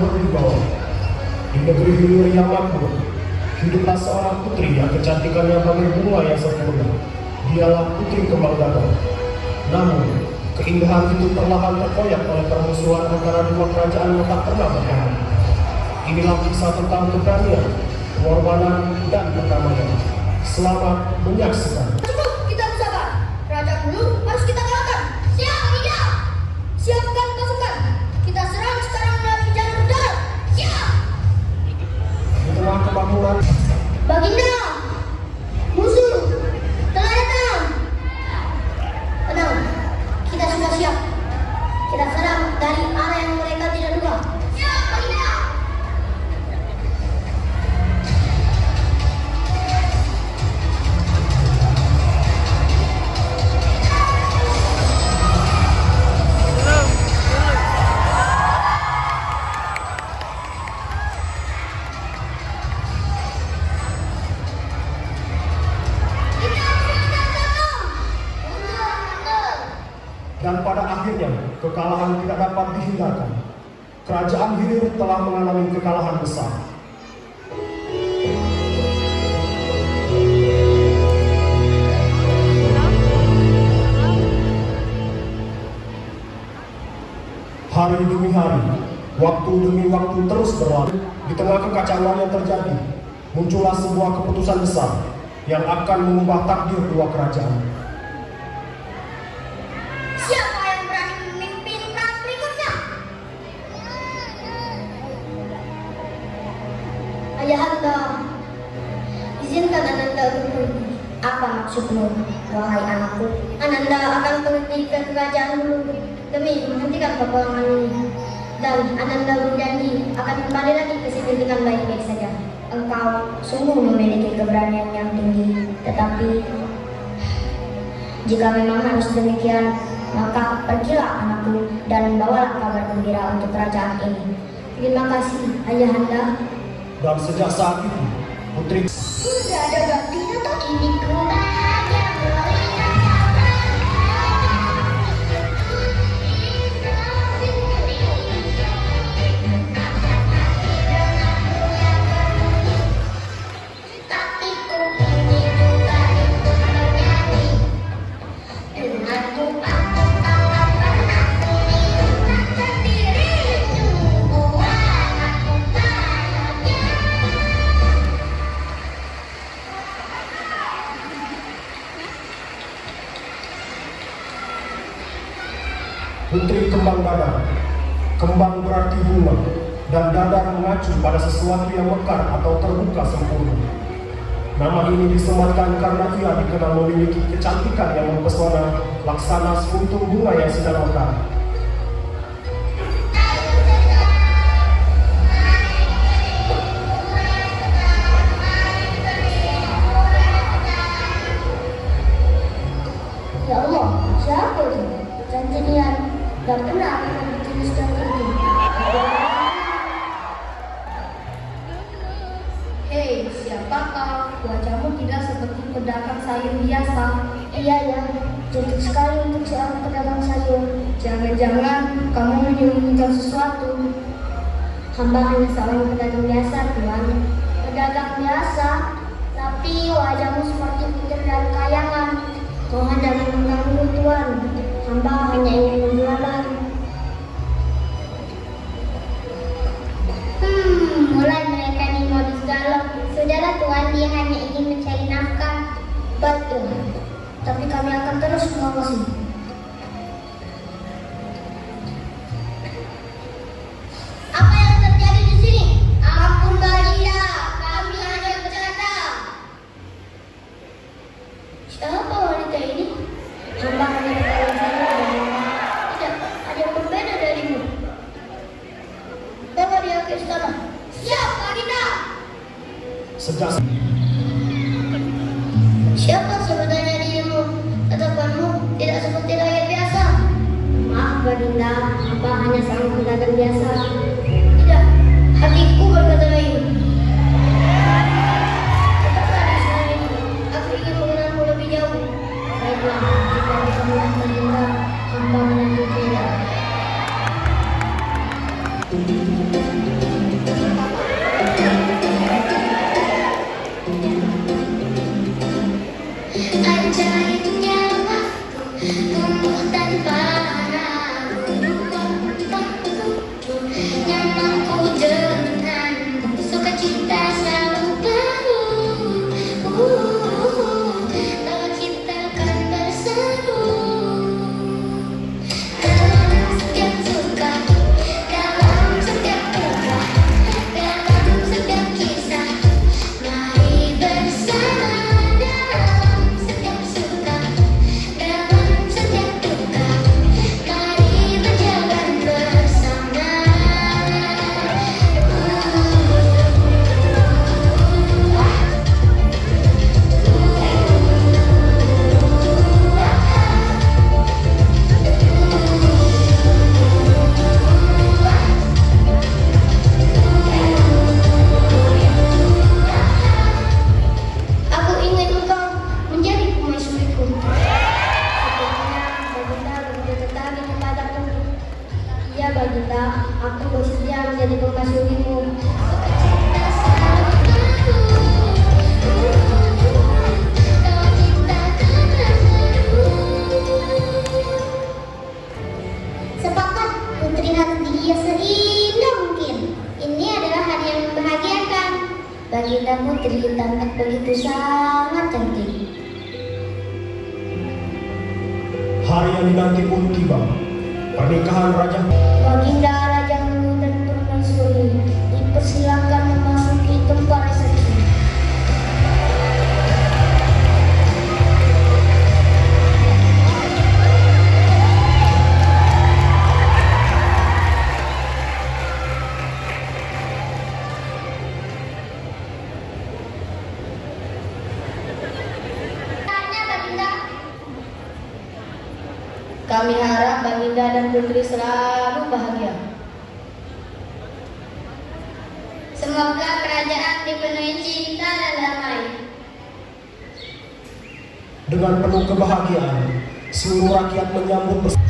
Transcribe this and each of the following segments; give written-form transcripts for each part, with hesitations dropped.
Berwibawa. Di negeri Hilir yang makmur, hiduplah seorang putri yang kecantikannya bagai bunga yang sempurna. Dialah putri kembang Gadang. Namun, keindahan itu perlahan terkoyak oleh permusuhan antara dua kerajaan yang tak pernah bertahan. Inilah kisah tentang keberanian, pengorbanan, dan perdamaian. Selamat menyaksikan. Cukup, kita bersabar. Kerajaan dulu harus kita kalahkan. Siap, tidak. Siapkan pasukan. Kita serang sekarang melalui jalur darat. Siap. Di tengah kemakmuran, Baginda, musuh telah datang. Tenang, kita sudah siap. Kita serang dari arah yang mereka tidak duga. Siap, Baginda. dan pada akhirnya kekalahan tidak dapat dihindarkan. Kerajaan Hilir telah mengalami kekalahan besar. Hari demi hari, waktu demi waktu terus berlalu. Di tengah kekacauan yang terjadi, muncullah sebuah keputusan besar yang akan mengubah takdir dua kerajaan. Siapa yang berani memimpin perang berikutnya? Ayahanda, izinkan Ananda untuk pergi. Apa maksudmu, wahai anakku? Ananda akan pergi ke kerajaan dulu demi menghentikan peperangan ini. Dan Ananda berjanji akan kembali lagi ke sini dengan baik-baik saja. Engkau sungguh memiliki keberanian yang tinggi, tetapi jika memang harus demikian, maka pergilah anakku dan bawalah kabar gembira untuk kerajaan ini. Terima kasih, Ayahanda. Dan sejak saat itu, putri Sudah ada gantinya tak ini ku. Putri kembang Gadang. Kembang berarti bunga, dan dadar mengacu pada sesuatu yang mekar atau terbuka sempurna. Nama ini disematkan karena ia dikenal memiliki kecantikan yang mempesona, laksana sekuntum bunga yang sedang mekar. Ya Allah, siapa itu? Janjian, gak pernah akan dituliskan ini. Hei, siapakah? Wajahmu tidak seperti pedagang sayur biasa. Iya ya, cantik sekali untuk seorang pedagang sayur. Jangan-jangan kamu menyembunyikan sesuatu. Hamba hanya seorang pedagang biasa, Tuan. Pedagang biasa, tapi wajahmu seperti putri dari kayangan. Tuhan jangan mengganggu, Tuan. Hamba hanya ingin berjualan. Mulai mereka ini modus galau. Sudahlah Tuan, dia hanya ingin mencari nafkah. Betul. Tapi kami akan terus mengawasi. Apa yang terjadi di sini? Ampun Baginda, kami hanya bercanda. Siapa wanita ini? Hamba hanya berjalan saja dan tidak ada yang berbeda darimu. Bawa dia ke istana. Siap, Baginda. Sejak Siapa sebenarnya dirimu? Tatapanmu tidak seperti rakyat biasa. Maaf Baginda, hamba hanya seorang pedagang biasa. Tidak, hatiku berkata lain. Tetaplah di sini. Aku ingin mengenalmu lebih jauh. Baiklah, jika ditemukan Baginda, hamba menanti tidak. yang mampu dengan sukacita selalu penuh. Tawa kita akan bersatu dalam setiap suka, dalam setiap duka, dalam setiap kisah. Mari bersama dalam setiap suka, dalam setiap duka. Mari berjalan bersama. Aku ingin engkau menjadi permaisuriku. Sepertinya Baginda begitu tertarik kepadaku. Iya Baginda, aku bersedia menjadi permaisurimu. Sepakat, putri harus dihias seindah mungkin. Ini adalah hari yang membahagiakan. Baginda putri tampak begitu sangat cantik. Hari yang dinanti pun tiba. Pernikahan Raja Baginda Raja Hulu dan Permaisuri dipersilakan memasuki tempat resepsi. Kami harap Baginda dan Putri selalu bahagia. Semoga kerajaan dipenuhi cinta dan damai. dengan penuh kebahagiaan, seluruh rakyat menyambut bersama.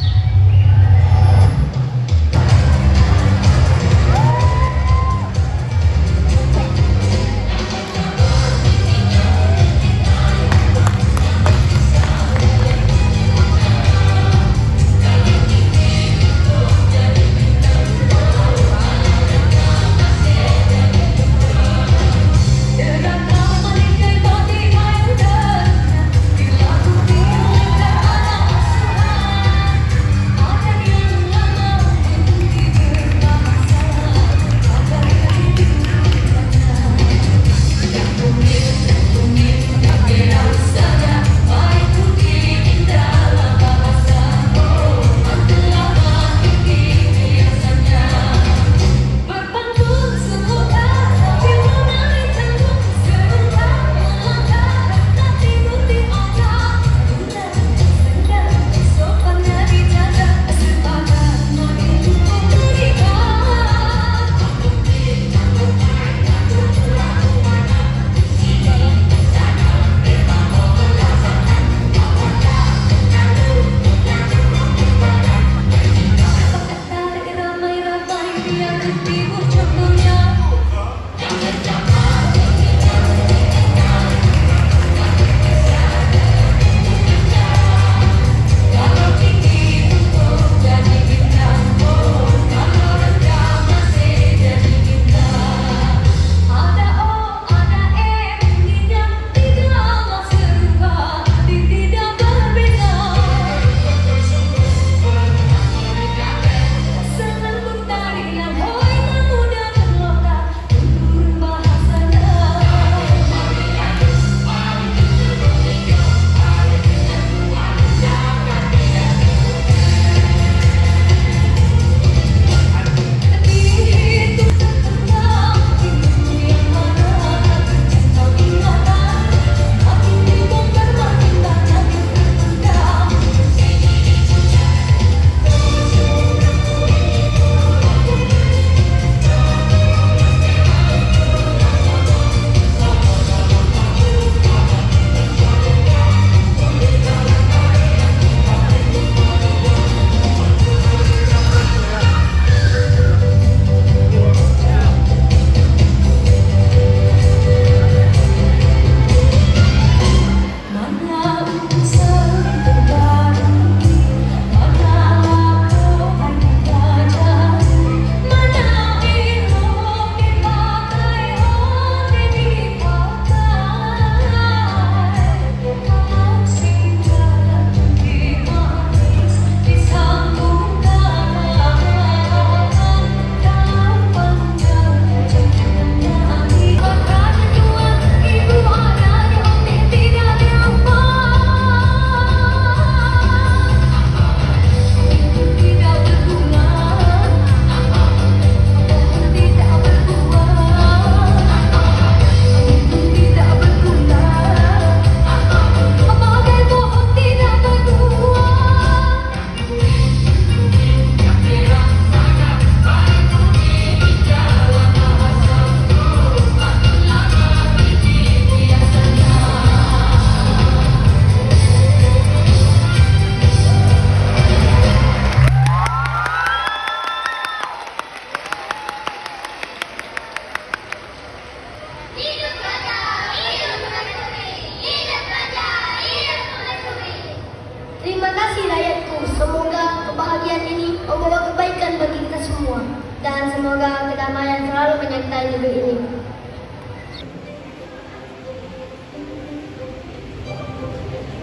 selalu menyertai negeri ini.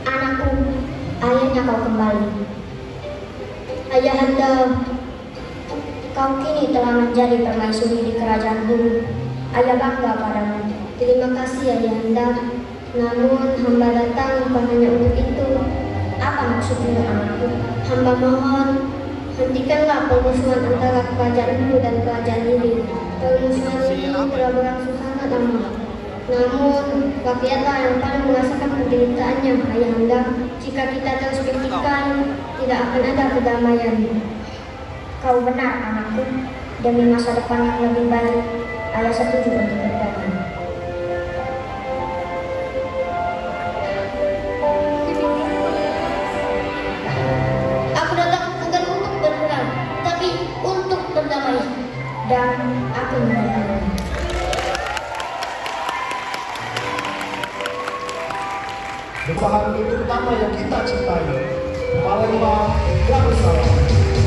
Anakku, akhirnya kau kembali. Ayahanda, kau kini telah menjadi permaisuri di kerajaan bumi. Ayah bangga padamu. Terima kasih Ayahanda. Namun hamba datang bukan hanya untuk itu. Apa maksudmu anakku? Hamba mohon, hentikanlah permusuhan antara kerajaan dulu dan kerajaan ini. Permusuhan ini telah berlangsung sangat lama. Namun, rakyatlah yang paling merasakan penderitaannya, Ayahanda. Jika kita terus bertikai, tidak akan ada kedamaian. Kau benar, anakku. Demi masa depan yang lebih baik, ayah setuju untuk berdamai. Aku datang bukan untuk berperang, tapi untuk berdamai. Dan aku berdamai. Bertahan itu utama yang kita cintai. Palembang, Darussalam.